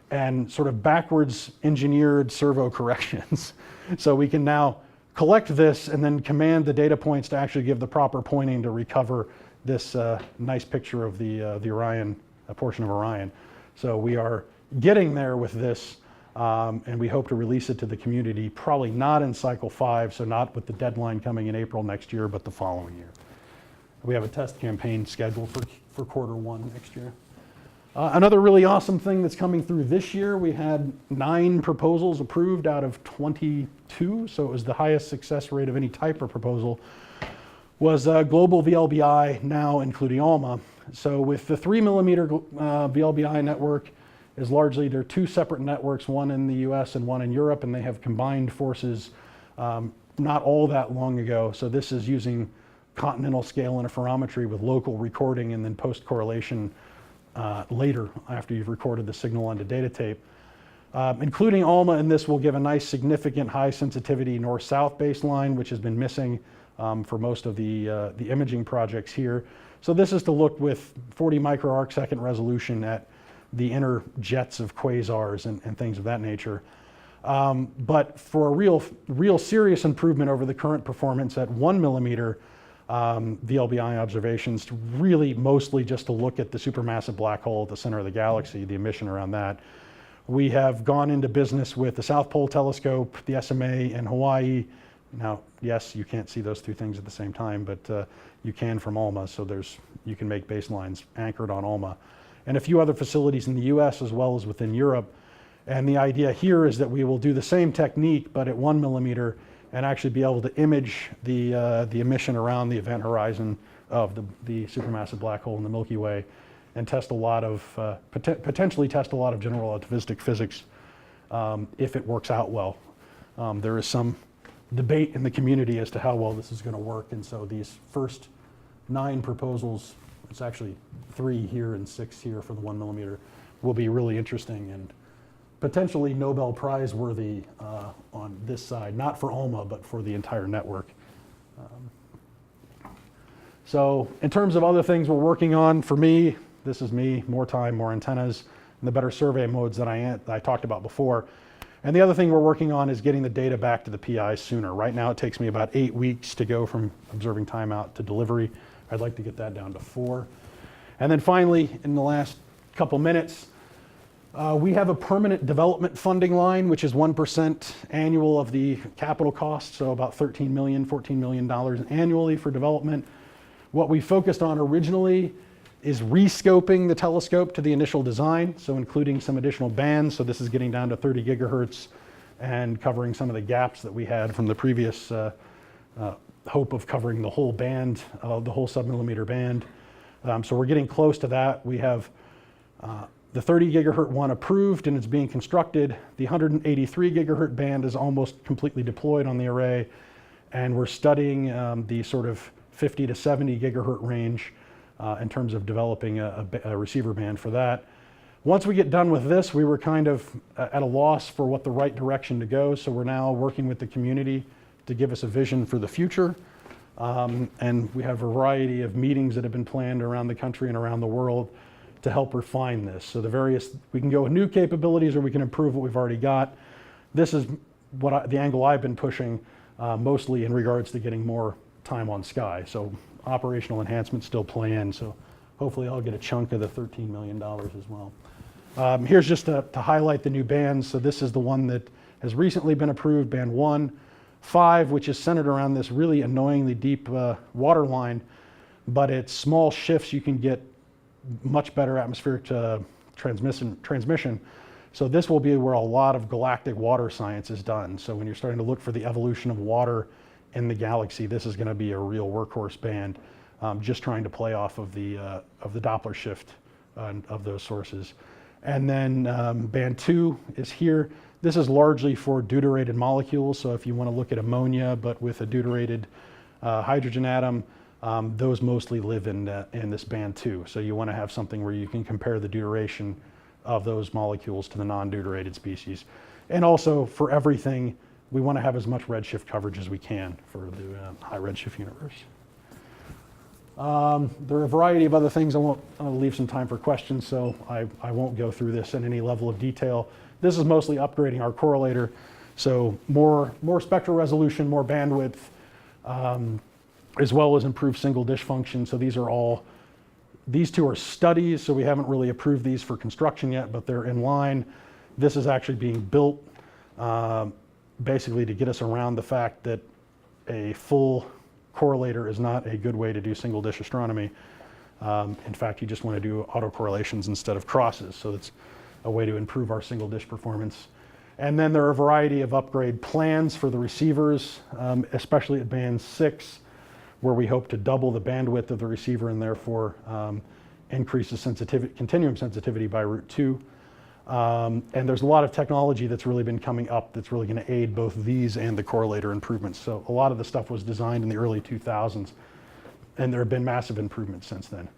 and sort of backwards engineered servo corrections. So we can now collect this and then command the data points to actually give the proper pointing to recover this nice picture of the Orion, a portion of Orion. So we are getting there with this, and we hope to release it to the community, probably not in cycle 5, so not with the deadline coming in April next year, but the following year. We have a test campaign scheduled for quarter 1 next year. Another really awesome thing that's coming through this year, we had 9 proposals approved out of 22, so it was the highest success rate of any type of proposal, was global VLBI, now including ALMA. So with the 3 millimeter VLBI network, is largely, there are 2 separate networks, one in the US and one in Europe, and they have combined forces not all that long ago. So this is using continental scale interferometry with local recording and then post-correlation later after you've recorded the signal onto data tape. Including ALMA in this will give a nice significant high sensitivity north-south baseline, which has been missing for most of the imaging projects here. So this is to look with 40 microarcsecond resolution at the inner jets of quasars and things of that nature. But for a real serious improvement over the current performance at 1 millimeter VLBI observations, to really mostly just to look at the supermassive black hole at the center of the galaxy, the emission around that. We have gone into business with the South Pole Telescope, the SMA in Hawaii. Now, yes, you can't see those 2 things at the same time, but you can from ALMA, so you can make baselines anchored on ALMA. And a few other facilities in the US as well as within Europe. And the idea here is that we will do the same technique, but at 1 millimeter, and actually be able to image the emission around the event horizon of the supermassive black hole in the Milky Way, and test a lot of, potentially test a lot of general relativistic physics if it works out well. There is some debate in the community as to how well this is going to work, and so these first 9 proposals, it's actually 3 here and 6 here for the 1 millimeter, will be really interesting and potentially Nobel Prize worthy on this side, not for ALMA, but for the entire network. So in terms of other things we're working on, for me, this is me, more time, more antennas, and the better survey modes that I talked about before. And the other thing we're working on is getting the data back to the PI sooner. Right now it takes me about 8 weeks to go from observing timeout to delivery. I'd like to get that down to 4. And then finally, in the last couple minutes, we have a permanent development funding line, which is 1% annual of the capital cost, so about $13 million, $14 million annually for development. What we focused on originally is rescoping the telescope to the initial design, so including some additional bands. So this is getting down to 30 gigahertz and covering some of the gaps that we had from the previous hope of covering the whole band, the whole submillimeter band. So we're getting close to that. We have the 30 gigahertz one approved and it's being constructed. The 183 gigahertz band is almost completely deployed on the array, and we're studying the sort of 50 to 70 gigahertz range in terms of developing a receiver band for that. Once we get done with this, we were kind of at a loss for what the right direction to go, so we're now working with the community to give us a vision for the future. And we have a variety of meetings that have been planned around the country and around the world to help refine this. So we can go with new capabilities or we can improve what we've already got. This is the angle I've been pushing mostly in regards to getting more time on sky. So operational enhancements still play in, so hopefully I'll get a chunk of the $13 million as well. Here's just to highlight the new bands. So this is the one that has recently been approved, band 1, 5, which is centered around this really annoyingly deep water line, but at small shifts you can get much better atmospheric transmission. So this will be where a lot of galactic water science is done. So when you're starting to look for the evolution of water in the galaxy, this is going to be a real workhorse band, just trying to play off of the Doppler shift of those sources. And then band 2 is here. This is largely for deuterated molecules. So if you want to look at ammonia, but with a deuterated hydrogen atom, those mostly live in this band 2. So you want to have something where you can compare the deuteration of those molecules to the non-deuterated species. And also for everything, we want to have as much redshift coverage as we can for the high redshift universe. There are a variety of other things. I'll leave some time for questions, so I won't go through this in any level of detail. This is mostly upgrading our correlator. So more spectral resolution, more bandwidth, as well as improved single dish function. So these two are studies, so we haven't really approved these for construction yet, but they're in line. This is actually being built basically to get us around the fact that a full correlator is not a good way to do single dish astronomy. In fact, you just want to do autocorrelations instead of crosses. So it's a way to improve our single dish performance. And then there are a variety of upgrade plans for the receivers, especially at band 6, where we hope to double the bandwidth of the receiver and therefore increase the sensitivity, continuum sensitivity by √2. And there's a lot of technology that's really been coming up that's really going to aid both these and the correlator improvements. So a lot of the stuff was designed in the early 2000s, and there have been massive improvements since then.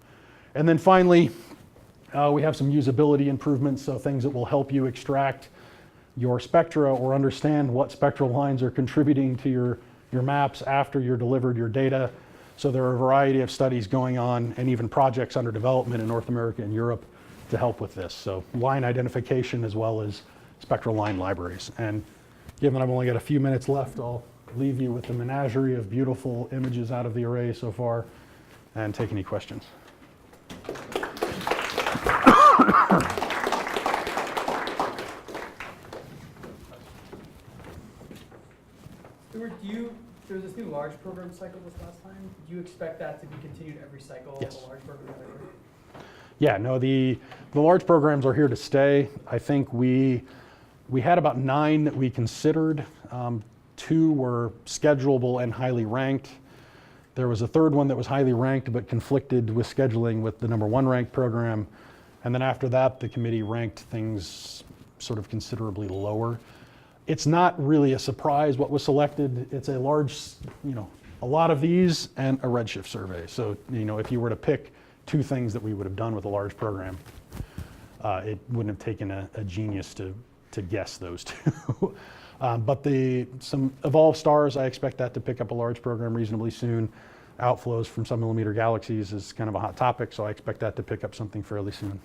And then finally, we have some usability improvements, so things that will help you extract your spectra or understand what spectral lines are contributing to your maps after you're delivered your data. So there are a variety of studies going on and even projects under development in North America and Europe to help with this. So line identification as well as spectral line libraries. And given I've only got a few minutes left, I'll leave you with the menagerie of beautiful images out of the array so far and take any questions. Stuart, there was this new large program cycle this last time. Do you expect that to be continued every cycle? Yes. The large program every year? Yeah, no, the large programs are here to stay. I think we had about 9 that we considered. 2 were schedulable and highly ranked. There was a third one that was highly ranked but conflicted with scheduling with the number 1 ranked program. And then after that, the committee ranked things sort of considerably lower. It's not really a surprise what was selected. It's a large, a lot of these and a redshift survey. So, if you were to pick 2 things that we would have done with a large program, it wouldn't have taken a genius to guess those 2. But some evolved stars, I expect that to pick up a large program reasonably soon. Outflows from submillimeter galaxies is kind of a hot topic, so I expect that to pick up something fairly soon.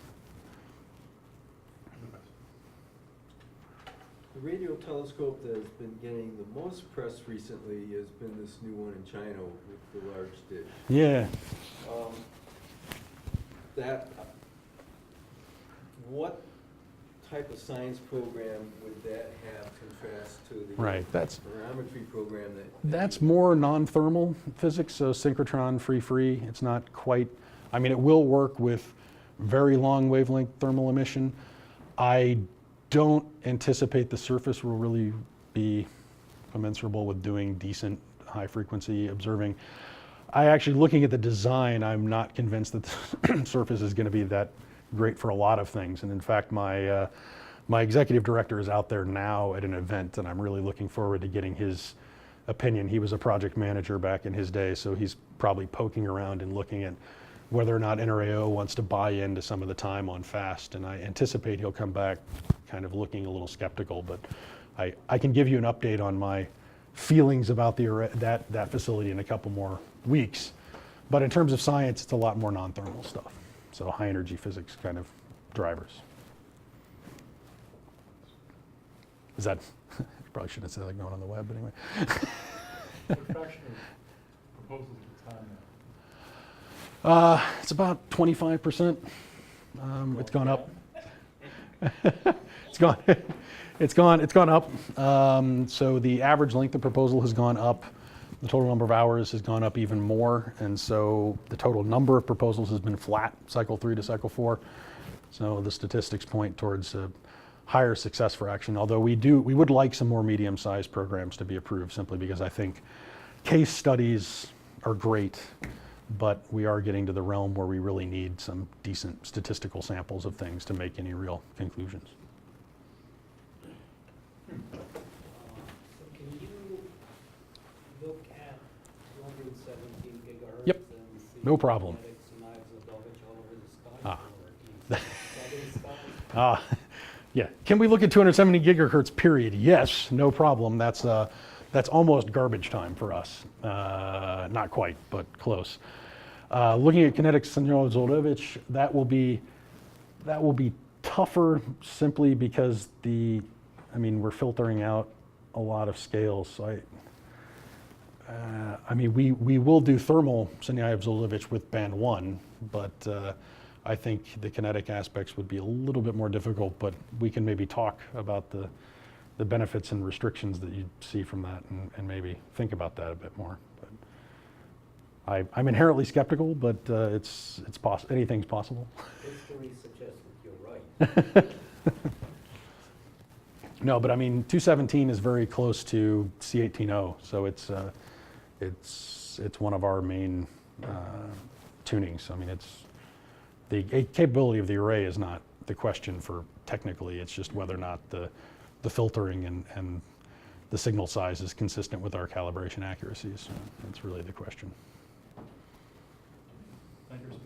The radio telescope that has been getting the most press recently has been this new one in China with the large dish. Yeah. What type of science program would that have contrast to the Right, astronometry program that's more non-thermal physics, so synchrotron free. It's not quite, it will work with very long wavelength thermal emission. I don't anticipate the surface will really be commensurable with doing decent high frequency observing. Looking at the design, I'm not convinced that the surface is going to be that great for a lot of things. And in fact, my executive director is out there now at an event, and I'm really looking forward to getting his opinion. He was a project manager back in his day, so he's probably poking around and looking at whether or not NRAO wants to buy into some of the time on FAST. And I anticipate he'll come back kind of looking a little skeptical, but I can give you an update on my feelings about that facility in a couple more weeks. But in terms of science, it's a lot more non-thermal stuff. So high energy physics kind of drivers. Is that, I probably shouldn't have said like going on the web, but anyway. What fraction of proposals at the time now? It's about 25%. It's gone up. It's gone up. So the average length of proposal has gone up. The total number of hours has gone up even more, and so the total number of proposals has been flat, cycle 3 to cycle 4. So the statistics point towards higher success fraction, although we would like some more medium-sized programs to be approved, simply because I think case studies are great, but we are getting to the realm where we really need some decent statistical samples of things to make any real conclusions. So can you look at 217 gigahertz Yep. and see No problem. kinetics and knives of Dulwich all over the sky? Ah. Or in southern skies? Yeah, can we look at 270 gigahertz period? Yes, no problem. That's almost garbage time for us. Not quite, but close. Looking at kinetics and Dulwich, that will be tougher, simply because we're filtering out a lot of scales. So we will do thermal Syniad-Zulevich with band 1, but I think the kinetic aspects would be a little bit more difficult, but we can maybe talk about the benefits and restrictions that you see from that, and maybe think about that a bit more. But I'm inherently skeptical, but anything's possible. History suggests that you're right. No, but 217 is very close to C18O, so it's one of our main tunings. The capability of the array is not the question for technically, it's just whether or not the filtering and the signal size is consistent with our calibration accuracies. That's really the question. Thank you, Mr.